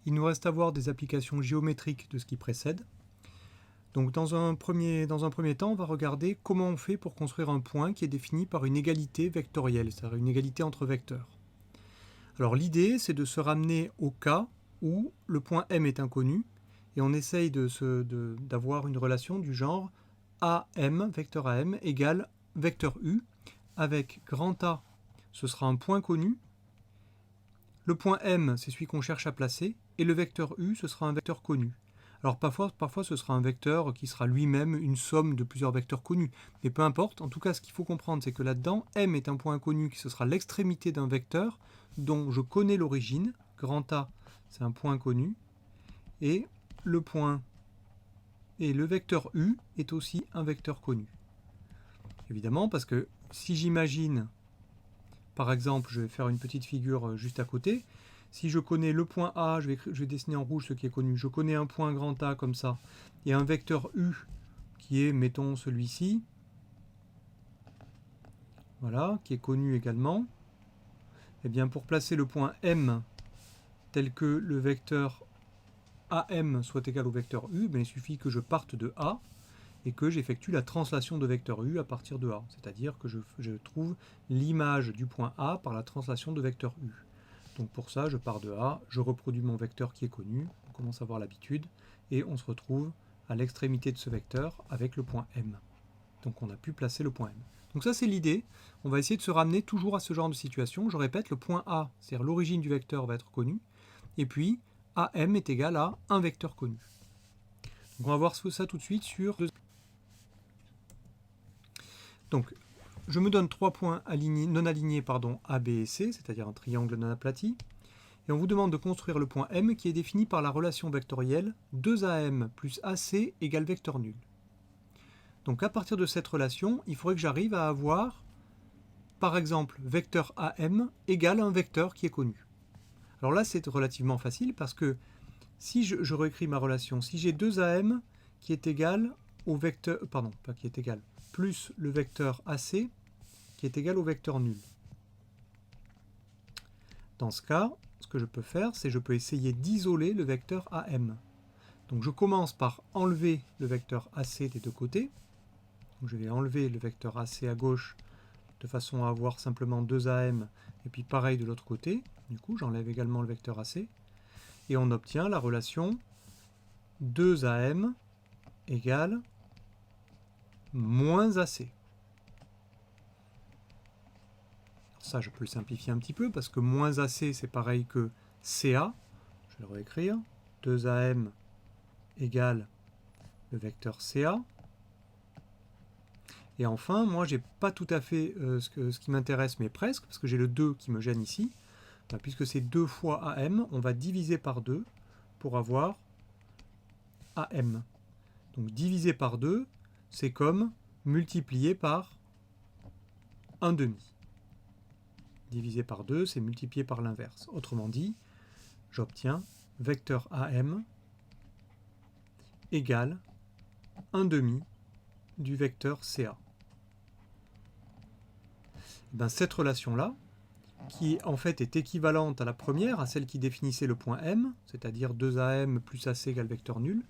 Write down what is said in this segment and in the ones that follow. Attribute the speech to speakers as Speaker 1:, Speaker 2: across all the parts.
Speaker 1: il nous reste à voir des applications géométriques de ce qui précède. Donc dans un premier temps, on va regarder comment on fait pour construire un point qui est défini par une égalité vectorielle, c'est-à-dire une égalité entre vecteurs. Alors l'idée, c'est de se ramener au cas où le point M est inconnu, et on essaye d'avoir une relation du genre AM, vecteur AM, égale vecteur U, avec grand A, ce sera un point connu, le point M, c'est celui qu'on cherche à placer, et le vecteur U, ce sera un vecteur connu. Alors parfois ce sera un vecteur qui sera lui-même une somme de plusieurs vecteurs connus. Mais peu importe, en tout cas ce qu'il faut comprendre, c'est que là-dedans, M est un point inconnu qui ce sera l'extrémité d'un vecteur dont je connais l'origine. Grand A, c'est un point inconnu. Et le vecteur U est aussi un vecteur connu. Évidemment, parce que si j'imagine, par exemple, je vais faire une petite figure juste à côté. Si je connais le point A, je vais dessiner en rouge ce qui est connu. Je connais un point grand A comme ça, et un vecteur U qui est, mettons, celui-ci. Voilà, qui est connu également. Et bien, pour placer le point M tel que le vecteur AM soit égal au vecteur U, il suffit que je parte de A et que j'effectue la translation de vecteur U à partir de A. C'est-à-dire que je trouve l'image du point A par la translation de vecteur U. Donc pour ça, je pars de A, je reproduis mon vecteur qui est connu, on commence à avoir l'habitude, et on se retrouve à l'extrémité de ce vecteur avec le point M. Donc on a pu placer le point M. Donc ça c'est l'idée, on va essayer de se ramener toujours à ce genre de situation. Je répète, le point A, c'est-à-dire l'origine du vecteur va être connue, et puis AM est égal à un vecteur connu. Donc on va voir ça tout de suite sur... Donc je me donne 3 points non alignés A, B et C, c'est-à-dire un triangle non aplati, et on vous demande de construire le point M qui est défini par la relation vectorielle 2AM plus AC égale vecteur nul. Donc à partir de cette relation, il faudrait que j'arrive à avoir, par exemple, vecteur AM égale un vecteur qui est connu. Alors là, c'est relativement facile parce que si je réécris ma relation, si j'ai 2AM qui est égal au vecteur, pardon, pas qui est égal, plus le vecteur AC qui est égal au vecteur nul. Dans ce cas, ce que je peux faire, c'est je peux essayer d'isoler le vecteur AM. Donc je commence par enlever le vecteur AC des deux côtés. Donc je vais enlever le vecteur AC à gauche de façon à avoir simplement 2AM et puis pareil de l'autre côté. Du coup, j'enlève également le vecteur AC. Et on obtient la relation 2AM égale moins AC. Ça, je peux le simplifier un petit peu parce que moins AC, c'est pareil que CA. Je vais le réécrire. 2AM égale le vecteur CA. Et enfin, moi, j'ai pas tout à fait ce qui m'intéresse, mais presque, parce que j'ai le 2 qui me gêne ici. Ben, puisque c'est 2 fois AM, on va diviser par 2 pour avoir AM. Donc diviser par 2, c'est comme multiplier par 1/2. Divisé par 2, c'est multiplié par l'inverse. Autrement dit, j'obtiens vecteur AM égale 1/2 du vecteur CA. Ben, cette relation-là, qui en fait est équivalente à la première, à celle qui définissait le point M, c'est-à-dire 2AM plus AC égale vecteur nul,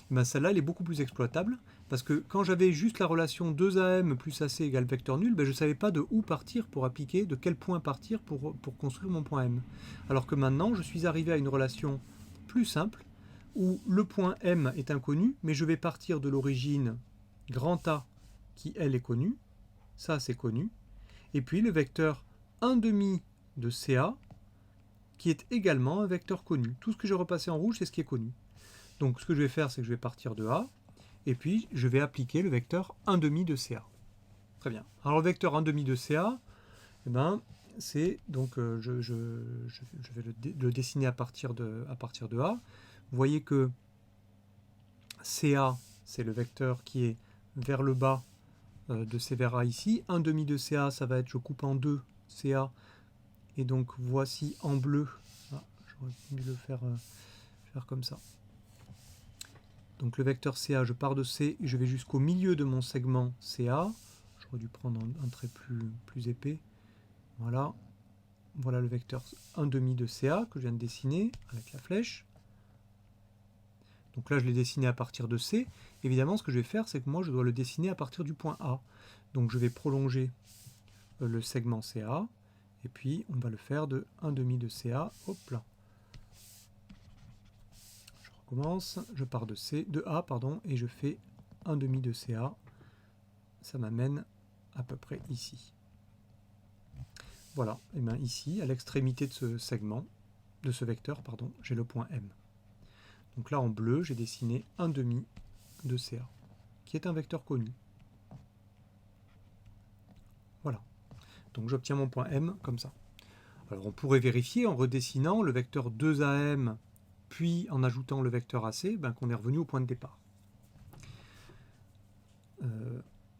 Speaker 1: ben celle-là elle est beaucoup plus exploitable, parce que quand j'avais juste la relation 2AM plus AC égale vecteur nul, ben je ne savais pas de où partir pour appliquer, de quel point partir pour construire mon point M. Alors que maintenant, je suis arrivé à une relation plus simple, où le point M est inconnu, mais je vais partir de l'origine grand A, qui elle est connue, ça c'est connu, et puis le vecteur 1/2 de CA, qui est également un vecteur connu. Tout ce que j'ai repassé en rouge, c'est ce qui est connu. Donc ce que je vais faire, c'est que je vais partir de A, et puis je vais appliquer le vecteur 1/2 de CA. Très bien. Alors le vecteur 1/2 de CA, eh ben, c'est donc je vais le dessiner à partir de A. Vous voyez que CA, c'est le vecteur qui est vers le bas de C vers A ici. 1/2 de CA, ça va être, je coupe en deux CA, et donc voici en bleu. Ah, j'aurais dû le faire comme ça. Donc le vecteur CA, je pars de C et je vais jusqu'au milieu de mon segment CA. J'aurais dû prendre un trait plus épais. Voilà. Voilà le vecteur 1/2 de CA que je viens de dessiner avec la flèche. Donc là, je l'ai dessiné à partir de C. Évidemment, ce que je vais faire, c'est que moi, je dois le dessiner à partir du point A. Donc je vais prolonger le segment CA, et puis on va le faire de 1,5 de CA. Hop là. Je recommence, je pars de A, pardon, et je fais 1,5 de CA. Ça m'amène à peu près ici. Voilà, et bien ici, à l'extrémité de ce segment, de ce vecteur, pardon, j'ai le point M. Donc là, en bleu, j'ai dessiné 1,5 de CA, qui est un vecteur connu. Voilà. Donc j'obtiens mon point M comme ça. Alors on pourrait vérifier en redessinant le vecteur 2AM, puis en ajoutant le vecteur AC, ben, qu'on est revenu au point de départ.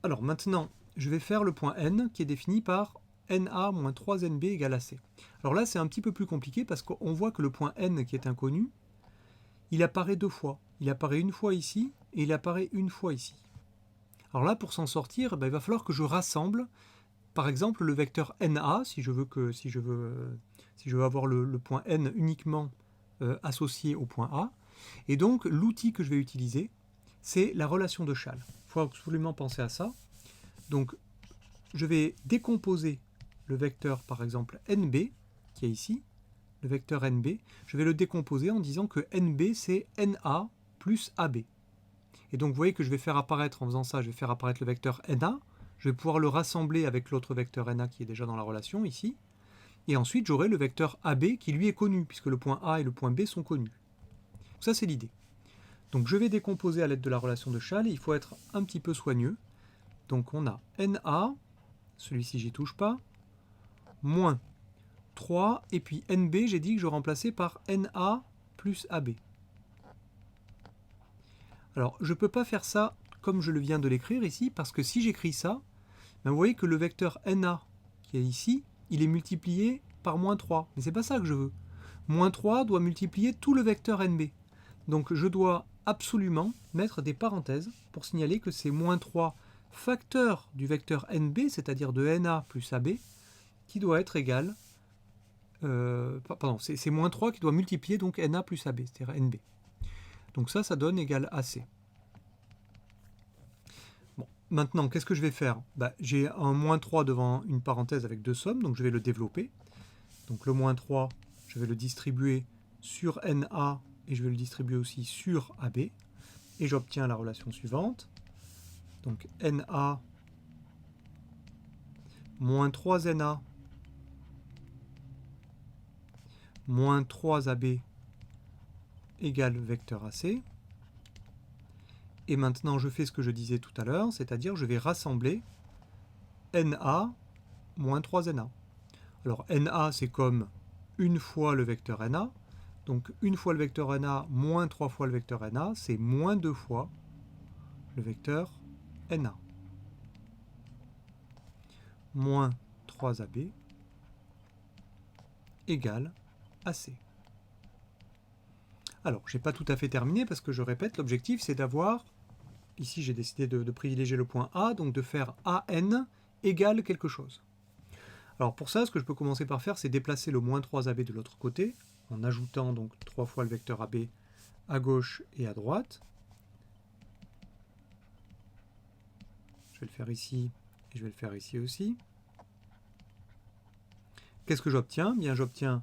Speaker 1: Alors maintenant, je vais faire le point N, qui est défini par NA moins 3NB égale AC. Alors là, c'est un petit peu plus compliqué parce qu'on voit que le point N, qui est inconnu, il apparaît deux fois. Il apparaît une fois ici et il apparaît une fois ici. Alors là, pour s'en sortir, ben, il va falloir que je rassemble, par exemple, le vecteur NA, si je veux avoir le point N uniquement associé au point A. Et donc, l'outil que je vais utiliser, c'est la relation de Chasles. Il faut absolument penser à ça. Donc, je vais décomposer le vecteur, par exemple, NB, qui est ici, le vecteur NB, je vais le décomposer en disant que NB, c'est NA plus AB. Et donc, vous voyez que je vais faire apparaître, en faisant ça, je vais faire apparaître le vecteur NA, je vais pouvoir le rassembler avec l'autre vecteur NA qui est déjà dans la relation, ici, et ensuite, j'aurai le vecteur AB qui, lui, est connu, puisque le point A et le point B sont connus. Ça, c'est l'idée. Donc, je vais décomposer à l'aide de la relation de Chasles, et il faut être un petit peu soigneux. Donc, on a NA, celui-ci, j'y touche pas, moins 3, et puis NB, j'ai dit que je remplaçais par NA plus AB. Alors, je ne peux pas faire ça comme je le viens de l'écrire ici, parce que si j'écris ça, ben vous voyez que le vecteur NA qui est ici, il est multiplié par moins 3. Mais ce n'est pas ça que je veux. Moins 3 doit multiplier tout le vecteur NB. Donc je dois absolument mettre des parenthèses pour signaler que c'est moins 3 facteur du vecteur NB, c'est-à-dire de NA plus AB, qui doit être égal... pardon, c'est moins 3 qui doit multiplier donc NA plus AB, c'est-à-dire NB. Donc ça donne égal AC. Bon, maintenant, qu'est-ce que je vais faire? J'ai un moins 3 devant une parenthèse avec deux sommes, donc je vais le développer. Donc le moins 3, je vais le distribuer sur NA et je vais le distribuer aussi sur AB. Et j'obtiens la relation suivante. Donc NA moins 3NA moins 3AB égale vecteur AC. Et maintenant, je fais ce que je disais tout à l'heure, c'est-à-dire je vais rassembler NA moins 3NA. Alors NA, c'est comme une fois le vecteur NA. Donc une fois le vecteur NA moins 3 fois le vecteur NA, c'est moins 2 fois le vecteur NA. Moins 3AB égale AC. Alors, je n'ai pas tout à fait terminé parce que je répète, l'objectif c'est d'avoir, ici j'ai décidé de privilégier le point A, donc de faire AN égale quelque chose. Alors pour ça, ce que je peux commencer par faire, c'est déplacer le moins 3AB de l'autre côté, en ajoutant donc 3 fois le vecteur AB à gauche et à droite. Je vais le faire ici et je vais le faire ici aussi. Qu'est-ce que j'obtiens? Bien, j'obtiens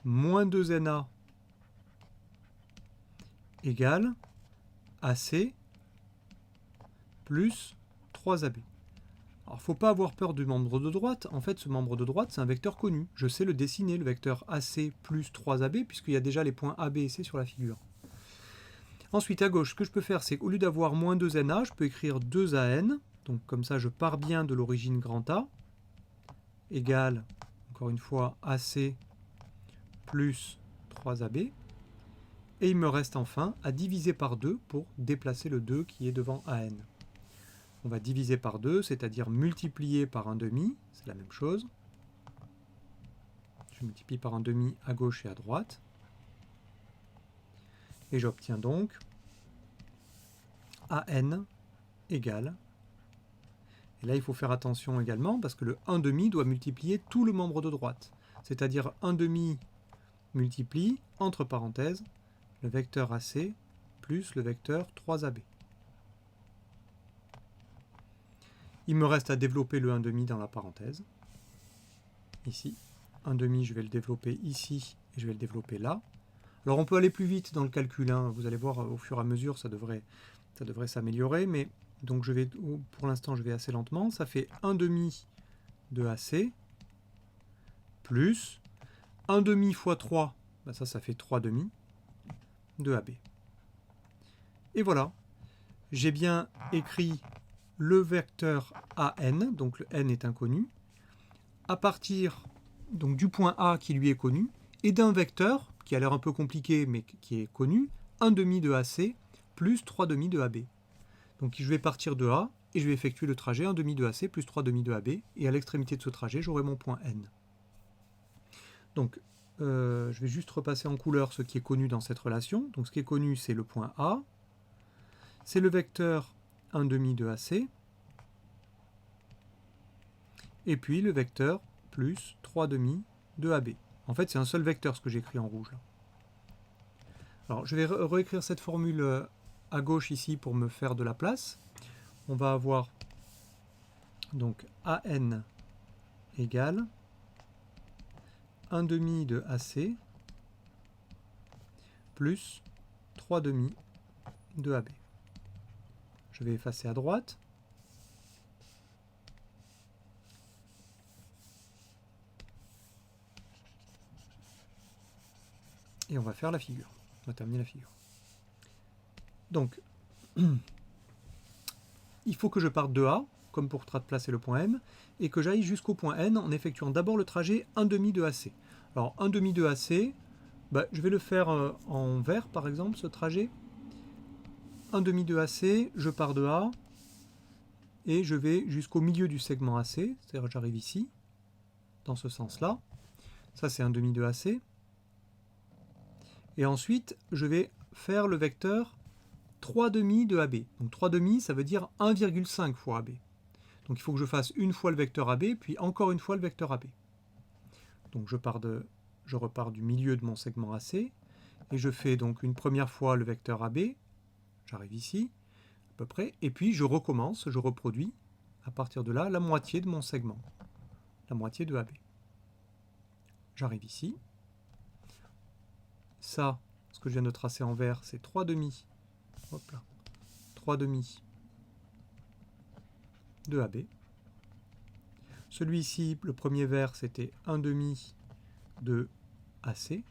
Speaker 1: moins 2NA égale AC plus 3AB. Alors, il ne faut pas avoir peur du membre de droite. En fait, ce membre de droite, c'est un vecteur connu. Je sais le dessiner, le vecteur AC plus 3AB, puisqu'il y a déjà les points A, B et C sur la figure. Ensuite, à gauche, ce que je peux faire, c'est qu'au lieu d'avoir moins 2NA, je peux écrire 2AN. Donc, comme ça, je pars bien de l'origine grand A, égale, encore une fois, AC plus 3AB. Et il me reste enfin à diviser par 2 pour déplacer le 2 qui est devant AN. On va diviser par 2, c'est-à-dire multiplier par 1/2, c'est la même chose. Je multiplie par 1/2 à gauche et à droite. Et j'obtiens donc AN égale. Et là, il faut faire attention également parce que le 1/2 doit multiplier tout le membre de droite. C'est-à-dire 1/2 multiplie, entre parenthèses, le vecteur AC plus le vecteur 3AB. Il me reste à développer le 1,5 dans la parenthèse. Ici, 1,5, je vais le développer ici et je vais le développer là. Alors on peut aller plus vite dans le calcul, hein. Vous allez voir au fur et à mesure, ça devrait s'améliorer, mais donc pour l'instant je vais assez lentement. Ça fait 1,5 de AC plus 1,5 fois 3, ben ça fait 3,5 de AB. Et voilà, j'ai bien écrit le vecteur AN, donc le N est inconnu, à partir donc, du point A qui lui est connu, et d'un vecteur, qui a l'air un peu compliqué mais qui est connu, 1,5 de AC plus 3,5 de AB. Donc je vais partir de A et je vais effectuer le trajet 1,5 de AC plus 3,5 de AB, et à l'extrémité de ce trajet, j'aurai mon point N. Donc je vais juste repasser en couleur ce qui est connu dans cette relation. Donc ce qui est connu, c'est le point A, c'est le vecteur 1,5 de AC, et puis le vecteur plus 3,5 de AB. En fait, c'est un seul vecteur ce que j'écris en rouge là. Alors, je vais réécrire cette formule à gauche ici pour me faire de la place. On va avoir donc AN égale 1,5 de AC plus 3,5 de AB. Je vais effacer à droite. Et on va faire la figure. On va terminer la figure. Donc, il faut que je parte de A, comme pour placer le point M, et que j'aille jusqu'au point N en effectuant d'abord le trajet 1,5 de AC. Alors, 1,5 de AC, bah, je vais le faire en vert, par exemple, ce trajet. 1,5 de AC, je pars de A, et je vais jusqu'au milieu du segment AC, c'est-à-dire j'arrive ici, dans ce sens-là. Ça, c'est 1,5 de AC. Et ensuite, je vais faire le vecteur 3,5 de AB. Donc 3,5, ça veut dire 1,5 fois AB. Donc il faut que je fasse une fois le vecteur AB, puis encore une fois le vecteur AB. Donc je repars du milieu de mon segment AC, et je fais donc une première fois le vecteur AB, j'arrive ici, à peu près, et puis je recommence, je reproduis, à partir de là, la moitié de mon segment, la moitié de AB. J'arrive ici. Ça, ce que je viens de tracer en vert, c'est 3,5. Hop là. 3,5 de AB. Celui-ci, le premier vert, c'était 1,5 de AC.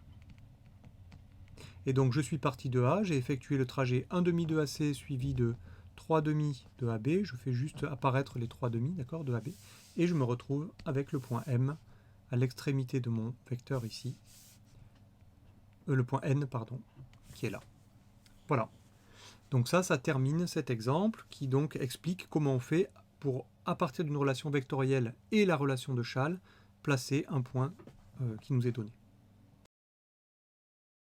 Speaker 1: Et donc je suis parti de A, j'ai effectué le trajet 1,5 de AC suivi de 3,5 de AB. Je fais juste apparaître les 3,5, d'accord, de AB. Et je me retrouve avec le point M à l'extrémité de mon vecteur ici. Le point N, pardon, qui est là. Voilà. Donc ça termine cet exemple qui donc explique comment on fait pour, à partir d'une relation vectorielle et la relation de Schall, placer un point qui nous est donné.